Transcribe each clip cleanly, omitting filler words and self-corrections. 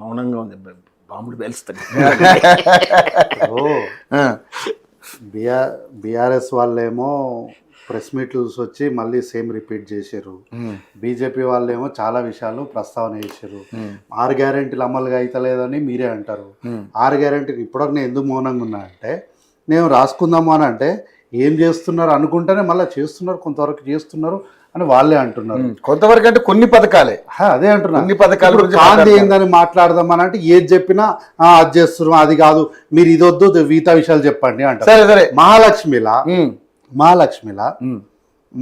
మౌనంగా ఉంది, బాంబులు పేలుస్తాడు. బీఆర్ఎస్ వాళ్ళేమో ప్రెస్ మీట్స్ వచ్చి మళ్ళీ సేమ్ రిపీట్ చేశారు. బీజేపీ వాళ్ళేమో చాలా విషయాలు ప్రస్తావన చేశారు. 6 గ్యారెంటీలు అమలుగా అయితలేదని మీరే అంటారు. 6 గ్యారెంటీలు ఇప్పటివరకు నేను ఎందుకు మౌనంగా ఉన్నా అంటే, నేను రాసుకుందాము అని అంటే ఏం చేస్తున్నారు అనుకుంటేనే మళ్ళీ చేస్తున్నారు, కొంతవరకు చేస్తున్నారు అని వాళ్ళే అంటున్నారు. కొంతవరకు అంటే కొన్ని పథకాలే, అదే అంటున్నారు. కొన్ని పథకాలు కాంతి ఏందని మాట్లాడదామని అంటే ఏది చెప్పినా అది చేస్తున్నాం, అది కాదు, మీరు ఇది వద్దు, మిగతా విషయాలు చెప్పండి అంటారు. సరే సరే. మహాలక్ష్మిలా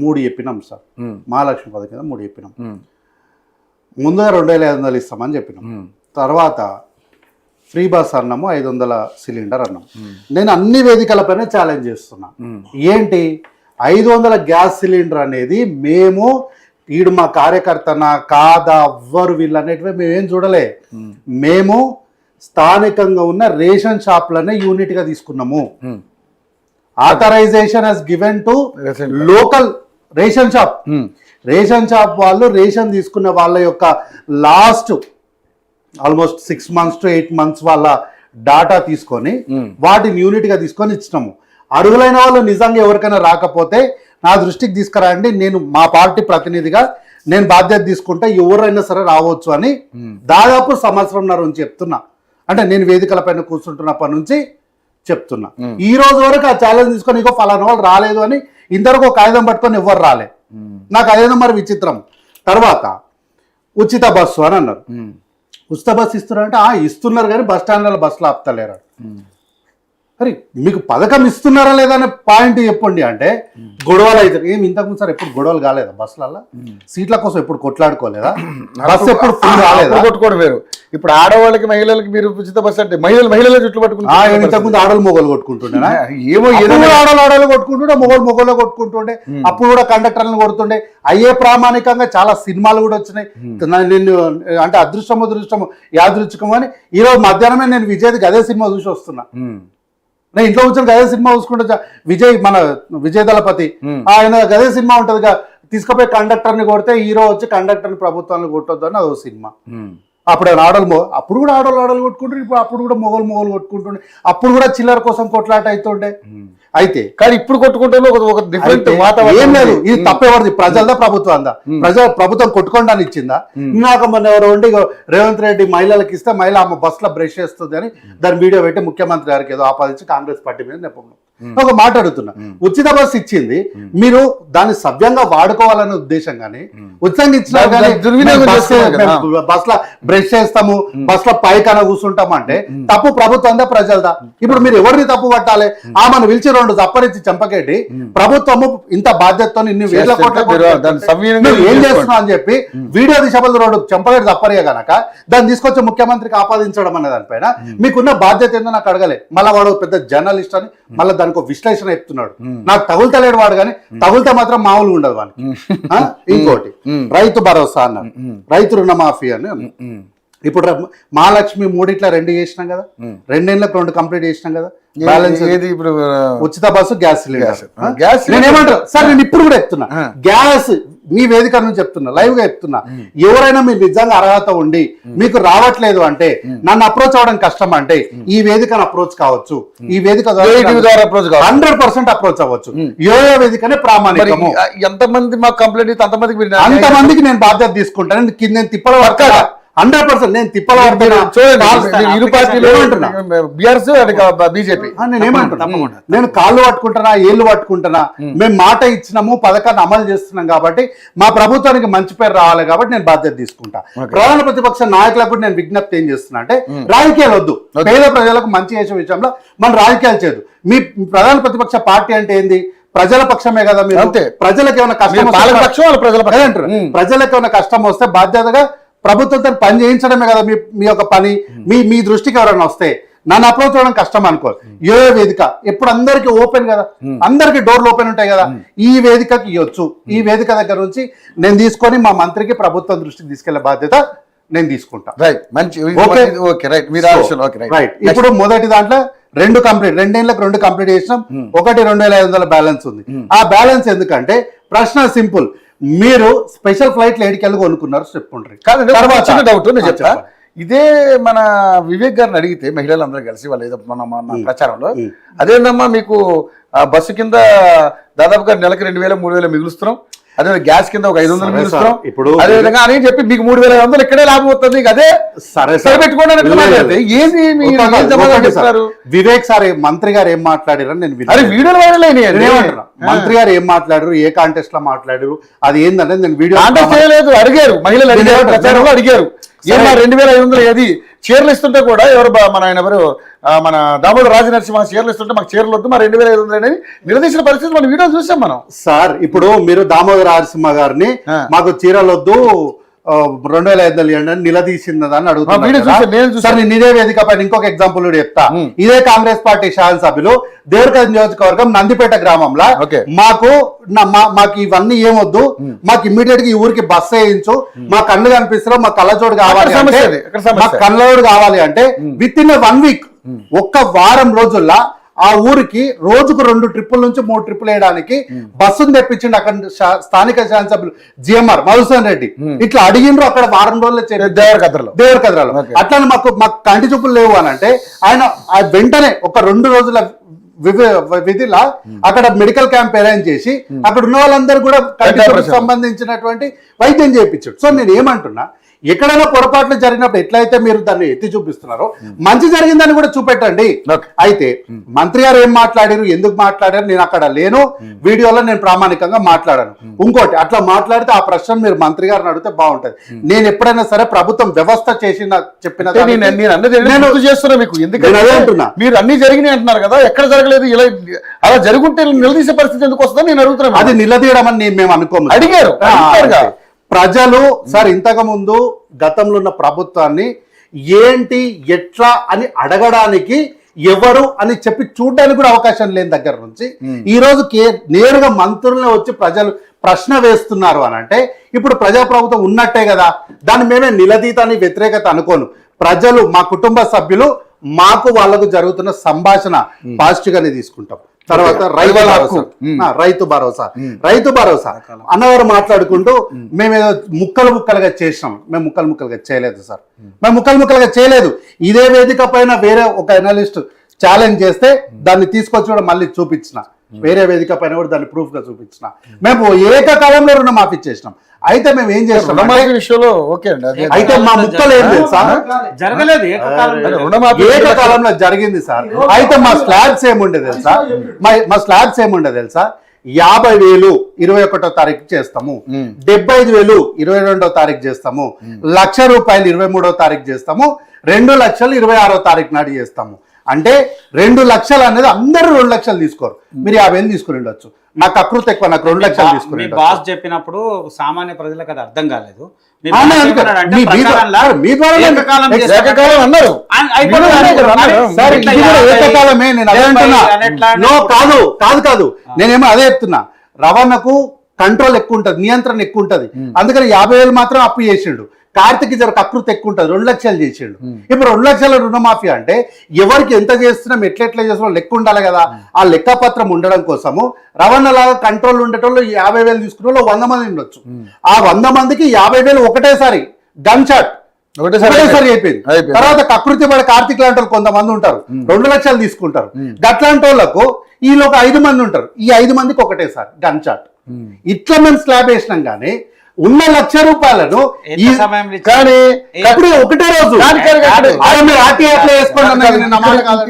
3 చెప్పినాం సార్. మహాలక్ష్మి పథకం కింద 3 చెప్పినాం. ముందుగా 2500 ఇస్తామని చెప్పినాం. తర్వాత ఫ్రీ బస్ అన్నాము, 500 సిలిండర్ అన్నాం. నేను అన్ని వేదికలపైన ఛాలెంజ్ చేస్తున్నా. ఏంటి 500 గ్యాస్ సిలిండర్ అనేది మేము ఈడు మా కార్యకర్తనా కాదా ఎవ్వరు వీళ్ళు అనేటివి మేమేం చూడలే. మేము స్థానికంగా ఉన్న రేషన్ షాప్లనే యూనిట్గా తీసుకున్నాము. Authorisation has given to local ration shop. Ration shop వాళ్ళు రేషన్ తీసుకున్న వాళ్ళ యొక్క last almost 6 months to 8 months వాళ్ళ డాటా తీసుకొని వాటిని యూనిట్గా తీసుకొని ఇచ్చినాము. అర్హులైన వాళ్ళు నిజంగా ఎవరికైనా రాకపోతే నా దృష్టికి తీసుకురండి, నేను మా పార్టీ ప్రతినిధిగా నేను బాధ్యత తీసుకుంటే ఎవరైనా సరే రావచ్చు అని దాదాపు 1.5 సంవత్సరం నుంచి చెప్తున్నా. అంటే నేను వేదికలపైన కూర్చుంటున్నప్పటి నుంచి చెప్తున్నా. ఈ రోజు వరకు ఆ ఛాలెంజ్ తీసుకొని ఇగో ఫలానా వాళ్ళు రాలేదు అని ఇంతవరకు ఒక కాగితం పట్టుకొని ఎవ్వరు రాలే. నాకు అదేదో మరి విచిత్రం. తర్వాత ఉచిత బస్సు అని అన్నారు. ఉచిత బస్సు ఇస్తున్నారంటే ఇస్తున్నారు కానీ బస్ స్టాండ్లలో బస్సులు ఆపుతలేరు. అరే మీకు పథకం ఇస్తున్నారా లేదా అనే పాయింట్ చెప్పండి అంటే గొడవలు అయితే ఏమి ఇంతకుముందు సార్ ఎప్పుడు గొడవలు కాలేదా? బస్సులలో సీట్ల కోసం ఎప్పుడు కొట్లాడుకోలేదా? బస్సు ఎప్పుడు ఫుల్ రాలేదా? కొట్టుకోవడం వేరు. ఇప్పుడు ఆడవాళ్ళకి మహిళలకి మీరు ఉచిత బస్సు అంటే మహిళల చుట్టూ పట్టుకుంటారు. ఇంతకుముందు ఆడలు మొగలు కొట్టుకుంటుండేనా? ఏమో ఆడలు కొట్టుకుంటుండే, మొగలు కొట్టుకుంటుండే. అప్పుడు కూడా కండక్టర్లను కొడుతుండే. అయ్యే ప్రామాణికంగా చాలా సినిమాలు కూడా వచ్చినాయి. నేను అంటే అదృష్టము యాదృచ్ఛికము అని ఈరోజు మధ్యాహ్నమే నేను విజయ్ది అదే సినిమా చూసి వస్తున్నా. నేను ఇంట్లో కూర్చొని గదే సినిమా చూసుకుంటే విజయ్ దళపతి ఆయన గదే సినిమా ఉంటది, తీసుకుపోయి కండక్టర్ని కొడితే హీరో వచ్చి కండక్టర్ని ప్రభుత్వాన్ని కొట్టొద్దు అని అదో సినిమా. అప్పుడు అప్పుడు కూడా ఆడలు కొట్టుకుంటుండే, ఇప్పుడు అప్పుడు కూడా మొగలు కొట్టుకుంటుండే. అప్పుడు కూడా చిల్లర కోసం కొట్లాట అవుతుండే. అయితే కానీ ఇప్పుడు కొట్టుకుంటే ఒక డిఫరెంట్ వాతావరణం ఏం లేదు. ఇది తప్పేవాడిది ప్రజలదా ప్రభుత్వందా? ప్రభుత్వం కొట్టుకోవడానికి ఇచ్చిందా? నాకు మొన్న ఎవరు ఉండి రేవంత్ రెడ్డి మహిళలకు ఇస్తే మహిళ ఆమె బస్సులో బ్రష్ చేస్తుంది అని దాని వీడియో పెట్టి ముఖ్యమంత్రి గారికి ఏదో ఆపాదించి కాంగ్రెస్ పార్టీ మీద నెప్పడం. ఒక మాట అడుగుతున్నా, ఉచిత బస్సు ఇచ్చింది మీరు దాన్ని సవ్యంగా వాడుకోవాలనే ఉద్దేశంగానే ఉచితంగా ఇచ్చినా బస్సులో బ్రష్ చేస్తాము, బస్సులో పైకన కూర్చుంటాము అంటే తప్పు ప్రభుత్వందా ప్రజలదా? ఇప్పుడు మీరు ఎవరిని తప్పు పట్టాలి? ఆమెను పిలిచి 2 చప్పరించి చంపకేటి ప్రభుత్వము ఇంత బాధ్యతతో ఇన్ని వేల కోట్ల ఏం చేస్తున్నా అని చెప్పి వీడియో దిశబల్ 2 చంపకేటి తప్పరిగా గనక దాన్ని తీసుకొచ్చి ముఖ్యమంత్రికి ఆపాదించడం అనే దానిపైన మీకున్న బాధ్యత ఏందో నాకు అడగలే. మళ్ళీ వాడు పెద్ద జర్నలిస్ట్ అని మళ్ళీ దానికి ఒక విశ్లేషణ చెప్తున్నాడు. నాకు తగులుతలేడు వాడు, కానీ తగులుతే మాత్రం మామూలుగా ఉండదు వానికి. ఇంకోటి రైతు భరోసా అన్నారు, రైతు రుణమాఫీ అని. ఇప్పుడు మహాలక్ష్మి 3 చేసినాం కదా, 2 ఏళ్ళకి 2 కంప్లీట్ చేసినాం కదా. బ్యాలెన్స్ ఏది? ఇప్పుడు ఉచిత బస్సు, గ్యాస్ సిలిండర్. నేనేమంటారు సార్, నేను ఇప్పుడు కూడా చెప్తున్నా, గ్యాస్ మీ వేదిక నుంచి చెప్తున్నా, లైవ్ గా చెప్తున్నా. ఎవరైనా మీరు నిజంగా అర్హత ఉండి మీకు రావట్లేదు అంటే నన్ను అప్రోచ్ అవ్వడం కష్టం అంటే ఈ వేదికను అప్రోచ్ కావచ్చు. ఈ వేదిక 100% అప్రోచ్ అవ్వచ్చు. ఏ వేదికనే ప్రామాణికము. ఎంతమంది మాకు కంప్లైంట్ అంతమందికి నేను బాధ్యత తీసుకుంటాను. నేను తిప్పల వర్క్ 100% నేను తిప్పల బీజేపీ నేను కాళ్ళు పట్టుకుంటున్నా, ఏళ్ళు పట్టుకుంటున్నా. మేము మాట ఇచ్చినాము, పథకాన్ని అమలు చేస్తున్నాం కాబట్టి మా ప్రభుత్వానికి మంచి పేరు రావాలి కాబట్టి నేను బాధ్యత తీసుకుంటా. ప్రధాన ప్రతిపక్ష నాయకులకు కూడా నేను విజ్ఞప్తి ఏం చేస్తున్నా అంటే రాజకీయాలు వద్దు, పేద ప్రజలకు మంచి చేసే విషయంలో మనం రాజకీయాలు చేయదు. మీ ప్రధాన ప్రతిపక్ష పార్టీ అంటే ఏంది? ప్రజల పక్షమే కదా. మీరు ప్రజలకు ఏమైనా కష్టం ప్రజలకు ఏమైనా కష్టం వస్తే బాధ్యతగా ప్రభుత్వంతో పని చేయించడమే కదా మీ యొక్క పని. మీ దృష్టికి ఎవరైనా వస్తే నన్ను అప్రోచ్ అవ్వడం కష్టం అనుకో. ఏ వేదిక ఎప్పుడు అందరికి ఓపెన్ కదా, అందరికి డోర్లు ఓపెన్ ఉంటాయి కదా. ఈ వేదికకి ఇవ్వచ్చు. ఈ వేదిక దగ్గర నుంచి నేను తీసుకొని మా మంత్రికి ప్రభుత్వం దృష్టికి తీసుకెళ్లే బాధ్యత నేను తీసుకుంటా. రైట్, మంచి. రైట్. ఇప్పుడు మొదటి దాంట్లో 2 కంప్లీట్, 2 ఏళ్ళకి 2 కంప్లీట్ చేసినాం. 2500 బ్యాలెన్స్ ఉంది. ఆ బ్యాలెన్స్ ఎందుకంటే ప్రశ్న సింపుల్, మీరు స్పెషల్ ఫ్లైట్లు ఏడికెళ్ళి కొనుక్కున్నారు చెప్పుకుంటారు. డౌట్ నేను చెప్తా. ఇదే మన వివేక్ గారిని అడిగితే మహిళలందరూ కలిసి వాళ్ళు ఏదో మన ప్రచారంలో అదేందమ్మా మీకు బస్సు కింద దాదాపుగా నెలకి 2,000-3,000 మిగులుస్తున్నాం, అదే గ్యాస్ కింద ఒక 500 మిగులుస్తున్నాం, ఇప్పుడు అదే విధంగా అని చెప్పి మీకు 3,500 ఇక్కడే లాభం అవుతుంది, అదే సరిపెట్టుకోండి. ఏంది చెప్తారు వివేక్ సార్ మంత్రి గారు ఏం మాట్లాడారని నేను అరే వీడియోలు వైరల్ అయినాయి. మంత్రి గారు ఏం మాట్లాడారు, ఏ కాంటెస్ట్ లో మాట్లాడారు, అది ఏంటంటే నేను వీడియో కాంటెస్ట్ చేయలేదు, అడిగారు మహిళలు అడిగారు, ప్రచారంలో అడిగారు ఏమన్నా 2,500 ఏది చీరలు ఇస్తుంటే కూడా ఎవరు మన దామోదర రాజనరసింహ చీరలు ఇస్తుంటే మాకు చీరలు వద్దు, మా 2,500 అనేది నిలదీసిన పరిస్థితి మన వీడియో చూసాం మనం. సార్ ఇప్పుడు మీరు దామోదర రాజనరసింహ గారిని మాకు చీరలు వద్దు 2,500 ఇవ్వండి అని నిలదీసిందని అడుగుతున్నాను. సార్ నేను ఇదే వేదిక పైన ఇంకొక ఎగ్జాంపుల్ చెప్తా. ఇదే కాంగ్రెస్ పార్టీ శాసనసభ్యులు దేవరకద్ర నియోజకవర్గం నందిపేట గ్రామంలో మాకు ఇవన్నీ ఏమొద్దు, మాకు ఇమ్మీడియట్ గా ఈ ఊరికి బస్సు వేయించు, మా కళ్ళు కనిపిస్తారో మా కళ్ళజోడు కావాలి, మా కళ్ళజోడు కావాలి అంటే విత్ ఇన్ 1 వీక్ ఒక్క వారం రోజుల్లో ఆ ఊరికి రోజుకు 2 ట్రిప్పుల నుంచి 3 ట్రిప్పులు వేయడానికి బస్సును తెప్పించండి. అక్కడ స్థానిక శాసనసభ్యులు జిఎంఆర్ మధుసూదన్ రెడ్డి ఇట్లా అడిగిండ్రు, అక్కడ వారం రోజులు దేవరకద్రలో అట్లా మాకు కంటి చూపులు లేవు అని అంటే ఆయన వెంటనే ఒక 2 రోజుల విధిలా అక్కడ మెడికల్ క్యాంప్ అరేంజ్ చేసి అక్కడ ఉన్న వాళ్ళందరూ కూడా కంటి చూపులకు సంబంధించినటువంటి వైద్యం చేయించాడు. సో నేను ఏమంటున్నా, ఎక్కడైనా పొరపాట్లు జరిగినప్పుడు ఎట్లయితే మీరు దాన్ని ఎత్తి చూపిస్తున్నారో మంచి జరిగిందని కూడా చూపెట్టండి. అయితే మంత్రి గారు ఏం మాట్లాడారు, ఎందుకు మాట్లాడారు, నేను అక్కడ లేను, వీడియోలో నేను ప్రామాణికంగా మాట్లాడాను. ఇంకోటి అట్లా మాట్లాడితే ఆ ప్రశ్న మీరు మంత్రి గారిని అడిగితే బాగుంటది. నేను ఎప్పుడైనా సరే ప్రభుత్వం వ్యవస్థ చెప్పిన చేస్తున్నా మీకు, ఎందుకంటే అంటున్నా మీరు అన్ని జరిగినాయి అంటున్నారు కదా, ఎక్కడ జరగలేదు, ఇలా అలా జరుగుంటే నిలదీసే పరిస్థితి ఎందుకు వస్తుందని నేను అడుగుతున్నాను. అది నిలదీయడం అని మేము అనుకోము. అడిగారు ప్రజలు సార్ ఇంతకు ముందు గతంలో ఉన్న ప్రభుత్వాన్ని ఏంటి ఎట్లా అని అడగడానికి ఎవరు అని చెప్పి చూడడానికి కూడా అవకాశం లేని దగ్గర నుంచి ఈ రోజు నేరుగా మంత్రులనే వచ్చి ప్రజలు ప్రశ్న వేస్తున్నారు అని అంటే ఇప్పుడు ప్రజాప్రభుత్వం ఉన్నట్టే కదా. దాన్ని మేమే నిలదీతాన్ని వ్యతిరేకత అనుకోను. ప్రజలు మా కుటుంబ సభ్యులు మాకు వాళ్ళకు జరుగుతున్న సంభాషణ పాజిటివ్ గానే తీసుకుంటాం. తర్వాత రైతు భరోసా అన్నవారు మాట్లాడుకుంటూ మేమేదో ముక్కలుగా చేసినాం. మేము ముక్కలుగా చేయలేదు సార్, మేము ముక్కలుగా చేయలేదు. ఇదే వేదిక పైన వేరే ఒక అనలిస్ట్ ఛాలెంజ్ చేస్తే దాన్ని తీసుకొచ్చి కూడా మళ్ళీ చూపించిన, వేరే వేదిక పైన కూడా దాన్ని ప్రూఫ్ గా చూపించిన. మేము ఏకకాలంలో రుణమాఫీ చేసినాం. అయితే మేము ఏం చేస్తాం విషయంలో ఓకే అండి, అయితే మా ముక్కలు ఏం తెలుసా జరగలేదు, ఏకకాలంలో జరిగింది సార్. అయితే మా స్లాబ్స్ ఏముండే తెలుసా, మా స్లాబ్స్ ఏముండే తెలుసా, 50,000 21వ తారీఖు చేస్తాము, 75,000 22వ తారీఖు చేస్తాము, ₹1,00,000 23వ తారీఖు చేస్తాము, 2 లక్షలు 26వ తారీఖు నాడు చేస్తాము. అంటే 2 లక్షలు అనేది అందరూ 2 లక్షలు తీసుకోరు, మీరు 50,000 తీసుకుని ఉండొచ్చు. నాకు అకృతి ఎక్కువ, నాకు 2 లక్షలు తీసుకుని బాస్ చెప్పినప్పుడు సామాన్య ప్రజలకు అది అర్థం కాలేదు. ఏకకాలమే నేను అదే అంటున్నా. కాదు నేనేమో అదే చెప్తున్నా. రవాణాకు కంట్రోల్ ఎక్కువ ఉంటది, నియంత్రణ ఎక్కువ ఉంటది. అందుకని 50,000 మాత్రం అప్పు చేసిండు. కార్తిక్ జర కకృతి ఎక్కువ ఉంటుంది, 2 లక్షలు చేసిండు. ఇప్పుడు 2 లక్షల రుణమాఫీ అంటే ఎవరికి ఎంత చేస్తున్నాం ఎట్లా చేస్తున్నాం లెక్క ఉండాలి కదా. ఆ లెక్కపత్రం ఉండడం కోసము రవాణా లాగా కంట్రోల్ ఉండేటోళ్ళు 50,000 తీసుకునే వాళ్ళు 100 మంది ఉండొచ్చు. ఆ 100 మందికి 50,000 ఒకటేసారి గన్ షాట్ ఒకటేసారి అయిపోయింది. తర్వాత కకృతి పడే కార్తిక్ లాంటి వాళ్ళు కొంతమంది ఉంటారు, 2 లక్షలు తీసుకుంటారు. గట్లాంటి వాళ్ళకు వీళ్ళు ఒక 5 మంది ఉంటారు, ఈ 5 మందికి ఒకటేసారి గన్ షాట్. ఇట్లా మేము స్లాబ్ వేసినాం కానీ ఉన్న ₹1,00,000 కానీ ఒకటే రోజు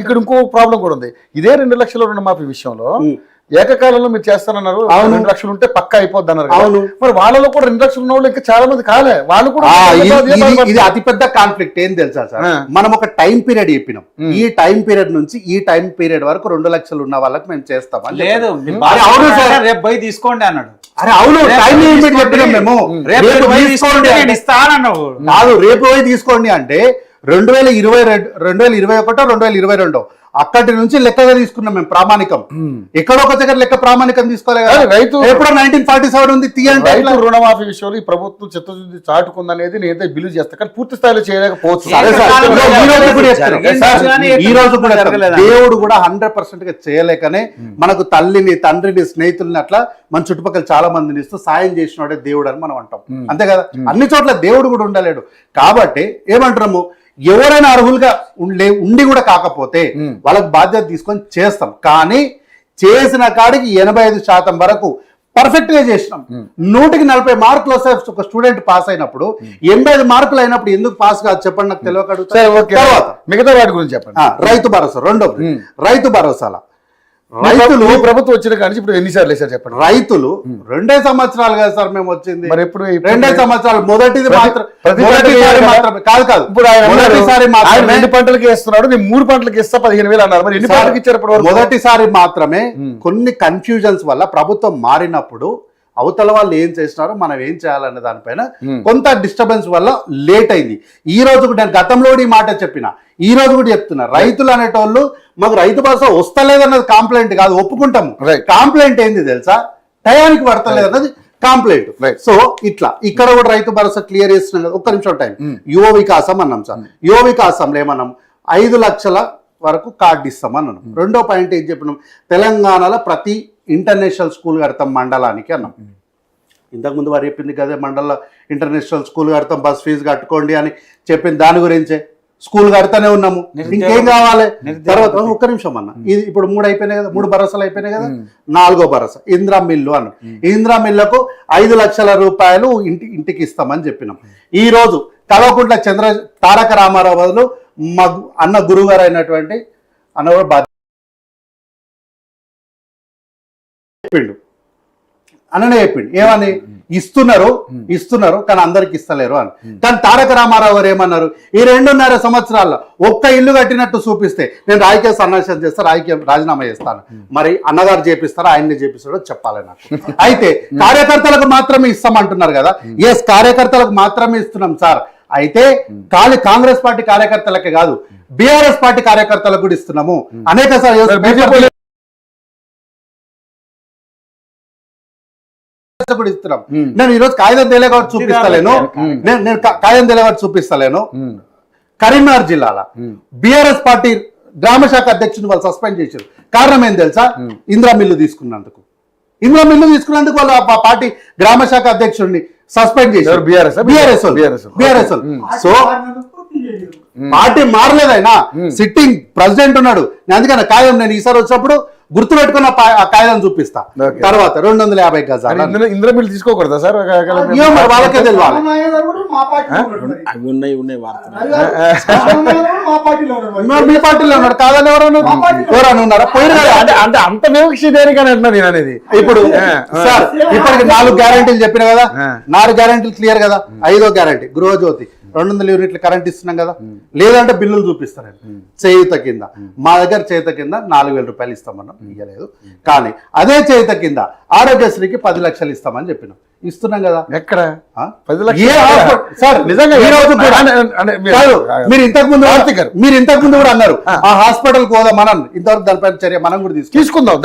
ఇక్కడ ఇంకో ప్రాబ్లం కూడా ఉంది. ఇదే 2 లక్షల రుణమాఫీ విషయంలో ఏకకాలంలో మీరు చేస్తానన్నారు, 2 లక్షలు ఉంటే పక్క అయిపోద్ది అన్నారు. అవును, మరి వాళ్ళలో కూడా 2 లక్షలు ఉన్న వాళ్ళు ఇంకా చాలా మంది కాలే, వాళ్ళు కూడా. ఇది అతిపెద్ద కాన్ఫ్లిక్ట్ ఏం తెలుసా సార్, మనం ఒక టైం పీరియడ్ చెప్పినాం, ఈ టైం పీరియడ్ నుంచి ఈ టైం పీరియడ్ వరకు 2 లక్షలు ఉన్న వాళ్ళకి మేము చేస్తాం. లేదు అవును సార్, రేపు పోయి తీసుకోండి అన్నాడు. అరే అవును, టైం లిమిట్ చెప్పినాం మేము, రేపు పోయి తీసుకోండి కాదు, రేపు పోయి తీసుకోండి అంటే 2021 2022 అక్కడి నుంచి లెక్కగా తీసుకున్నాం మేము ప్రామాణికం. ఎక్కడో ఒక దగ్గర లెక్క ప్రామాణికం తీసుకోలే కదా. రైతు ఎప్పుడో 1947 ఉంది తీయండి. రైతు రుణమాఫీ విషయంలో ఈ ప్రభుత్వం చిత్తశుద్ధి చాటుకుందనేది నేనైతే బిల్లు చేస్తా, కానీ పూర్తి స్థాయిలో చేయలేకపోవచ్చు. సరే సార్, ఈ రోజు కూడా చెప్తున్నా. సార్, ఈ రోజు కూడా దేవుడు కూడా 100% గా చేయలేకనే మనకు తల్లిని, తండ్రిని, స్నేహితుల్ని అట్లా మన చుట్టుపక్కల చాలా మందిని ఇస్తూ సాయం చేసినోడే దేవుడు అని మనం అంటాం. అంతే కదా, అన్ని చోట్ల దేవుడు కూడా ఉండలేడు. కాబట్టి ఏమంటున్నాము, ఎవరైనా అర్హులుగా ఉండి కూడా కాకపోతే వాళ్ళకి బాధ్యత తీసుకొని చేస్తాం. కానీ చేసిన కాడికి 85% వరకు పర్ఫెక్ట్ గా చేసినాం. 100కి 40 మార్కులు వస్తే ఒక స్టూడెంట్ పాస్ అయినప్పుడు 85 మార్కులు అయినప్పుడు ఎందుకు పాస్ కాదు చెప్పండి, నాకు తెలియక. మిగతా వాటి గురించి చెప్పండి. రైతు భరోసా రెండోది. రైతు భరోసాల రైతులు ప్రభుత్వం వచ్చిన కానీ ఇప్పుడు ఎన్నిసార్లు వేసారు చెప్పండి. రైతులు 2 సంవత్సరాలు కదా సార్ మేము వచ్చింది. మరి ఎప్పుడు 2 సంవత్సరాలు మొదటిది మాత్రమే కాదు. ఇప్పుడు ఆయన 2 పంటలకి వేస్తున్నాడు, నేను 3 పంటలకి ఇస్తా 15,000 అన్నారు. మరి ఎన్ని పంటలకి ఇచ్చారు? మొదటిసారి మాత్రమే కొన్ని కన్ఫ్యూజన్స్ వల్ల ప్రభుత్వం మారినప్పుడు అవతల వాళ్ళు ఏం చేసినారో మనం ఏం చేయాలనే దానిపైన కొంత డిస్టర్బెన్స్ వల్ల లేట్ అయింది. ఈ రోజు కూడా నేను గతంలో ఈ మాట చెప్పిన, ఈ రోజు కూడా చెప్తున్నా, రైతులు అనేటోళ్ళు మాకు రైతు భరోసా వస్తలేదన్నది కాంప్లైంట్ కాదు, ఒప్పుకుంటాము. కాంప్లైంట్ ఏంది తెలుసా, టయానికి పడతలేదన్నది కాంప్లైంట్. సో ఇట్లా ఇక్కడ కూడా రైతు భరోసా క్లియర్ చేస్తున్నాం కదా. ఒక్క నిమిషం టైం. యువ వికాసం అన్నాం సార్. యువ వికాసంలో ఏమన్నాం, 5 లక్షల వరకు కార్డు ఇస్తామన్నాం. రెండో పాయింట్ ఏం చెప్పినాం, తెలంగాణలో ప్రతి ఇంటర్నేషనల్ స్కూల్ కడతాం మండలానికి అన్నాం. ఇంతకుముందు వారు చెప్పింది కదా, మండల ఇంటర్నేషనల్ స్కూల్ కడతాం, బస్ ఫీజు కట్టుకోండి అని చెప్పింది. దాని గురించే స్కూల్ కడతానే ఉన్నాము, ఇంకేం కావాలి. తర్వాత ఒక్క నిమిషం అన్న, ఇది ఇప్పుడు 3 అయిపోయినాయి కదా, 3 భరోసాలు అయిపోయినాయి కదా. 4వ భరోసా ఇందిరా మిల్లు అన్నాం. ఇందిరా మిల్లుకు 5 లక్షల రూపాయలు ఇంటికి ఇస్తామని చెప్పినాం. ఈ రోజు కల్వకుంట్ల తారక రామారావు బదులు మా అన్న గురుగారు అయినటువంటి అన్న బాధ్యత చెప్పిండు, అన్ననే చెప్పిండు. ఏమని, ఇస్తున్నారు కానీ అందరికి ఇస్తలేరు అని. కానీ తారక రామారావు గారు ఏమన్నారు, ఈ 2.5 సంవత్సరాల్లో ఒక్క ఇల్లు కట్టినట్టు చూపిస్తే నేను రాజకీయ సన్యాసం చేస్తా, రాజీనామా చేస్తాను. మరి అన్నగారు చేపిస్తారా, ఆయన్ని చేపిస్తాడో చెప్పాలి నాకు. అయితే కార్యకర్తలకు మాత్రమే ఇస్తామంటున్నారు కదా. ఎస్, కార్యకర్తలకు మాత్రమే ఇస్తున్నాం సార్. అయితే కాంగ్రెస్ పార్టీ కార్యకర్తలకే కాదు, బీఆర్ఎస్ పార్టీ కార్యకర్తలకు కూడా ఇస్తున్నాము. అనేక సార్లు కూడా ఇస్తున్నాం. నేను ఈరోజు కాగితం తేలేగా చూపిస్తలేను, నేను కాగితం తేలేగా చూపిస్తలేను. కరీంనగర్ జిల్లాలో బీఆర్ఎస్ పార్టీ గ్రామ శాఖ అధ్యక్షుని వాళ్ళు సస్పెండ్ చేశారు. కారణం ఏం తెలుసా, ఇందిరా మిల్లు తీసుకున్నందుకు. వాళ్ళ పార్టీ గ్రామ శాఖ అధ్యక్షుడిని సస్పెండ్ చేశారు. బీఆర్ఎస్. సో పార్టీ మారలేదైనా, సిట్టింగ్ ప్రెసిడెంట్ ఉన్నాడు. అందుకని కాయం నేను ఈసారి వచ్చినప్పుడు గుర్తు పెట్టుకున్న కాగితం చూపిస్తా. తర్వాత 250 గజాలు ఇందిరా మిల్లు తీసుకోకూడదా సార్? వాళ్ళకే తెలియాలి. మీ పార్టీలో ఉన్నాడు కాదని ఎవరైనా ఉన్నారా? అంటే అంత వివక్ష దేనికని అంటున్నా నేను అనేది. ఇప్పుడు సార్ ఇప్పటికి 4 గ్యారంటీలు చెప్పిన కదా, 4 గ్యారంటీలు క్లియర్ కదా. 5వ గ్యారంటీ గృహజ్యోతి 200 యూనిట్లు కరెంట్ ఇస్తున్నాం కదా. లేదంటే బిల్లులు చూపిస్తారు చేయుత కింద. మా దగ్గర చేయుత కింద 4,000 రూపాయలు ఇస్తామన్నాం, ఇవ్వలేదు. కానీ అదే చేయుత కింద ఆరోగ్యశ్రీకి 10 లక్షలు ఇస్తామని చెప్పినాం, ఇస్తున్నాం కదా. ఎక్కడ 10 సార్ నిజంగా మీరు ఇంతకు ముందు కూడా అన్నారు ఆ హాస్పిటల్ పోదామని. ఇంతవరకు దానిపైన చర్య మనం కూడా తీసుకుందాం.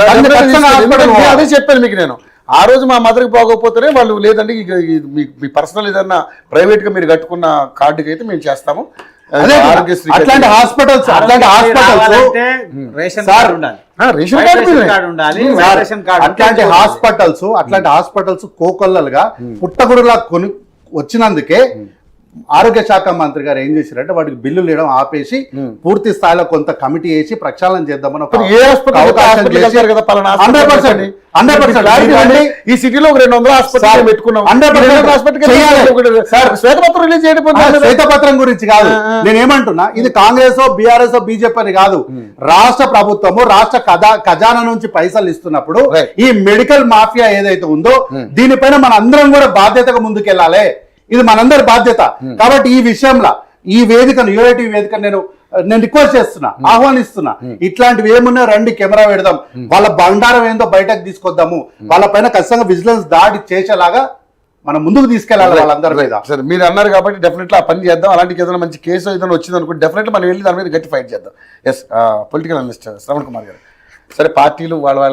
అదే చెప్పాను మీకు నేను. ఆ రోజు మా మదర్కి పోకపోతేనే వాళ్ళు లేదండి మీ పర్సనల్ ఏదన్నా ప్రైవేట్ గా మీరు కట్టుకున్న కార్డుకి అయితే మేము చేస్తాము. అట్లాంటి హాస్పిటల్స్ అట్లాంటి హాస్పిటల్స్ కోకొల్లలుగా పుట్టగుడులా కొని వచ్చినందుకే ఆరోగ్య శాఖ మంత్రి గారు ఏం చేశారంటే వాటికి బిల్లులు ఇవ్వడం ఆపేసి పూర్తి స్థాయిలో కొంత కమిటీ వేసి ప్రక్షాళన చేద్దామని ఈ సిటీలో 200 హాస్పిటల్ పెట్టుకున్నాం. శ్వేతపత్రం గురించి కాదు నేనేమంటున్నా, ఇది కాంగ్రెస్ బీఆర్ఎస్ బీజేపీ అని కాదు. రాష్ట్ర ప్రభుత్వము రాష్ట్ర ఖజానా నుంచి పైసలు ఇస్తున్నప్పుడు ఈ మెడికల్ మాఫియా ఏదైతే ఉందో దీనిపైన మన అందరం కూడా బాధ్యతగా ముందుకెళ్ళాలి. ఇది మనందరి బాధ్యత. కాబట్టి ఈ విషయంలో ఈ వేదికను యూఐటీ వేదిక నేను రిక్వెస్ట్ చేస్తున్నా, ఆహ్వానిస్తున్నా. ఇట్లాంటివి ఏమున్నా రండి, కెమెరా పెడదాం, వాళ్ళ బండారం ఏందో బయటకు తీసుకొద్దాము, వాళ్ళ పైన ఖచ్చితంగా విజిలెన్స్ దాడి చేసేలాగా మనం ముందుకు తీసుకెళ్ళాలి వాళ్ళందరి మీద. సరే మీరు అన్నారు కాబట్టి డెఫినెట్లీ ఆ పని చేద్దాం. అలాంటి ఏదైనా మంచి కేసు ఏదైనా వచ్చింది అనుకో డెఫినెట్లీ మనం వెళ్ళి దాని మీద గట్టి ఫైట్ చేద్దాం. As political analyst Shravan Kumar garu, సరే పార్టీలు వాళ్ళ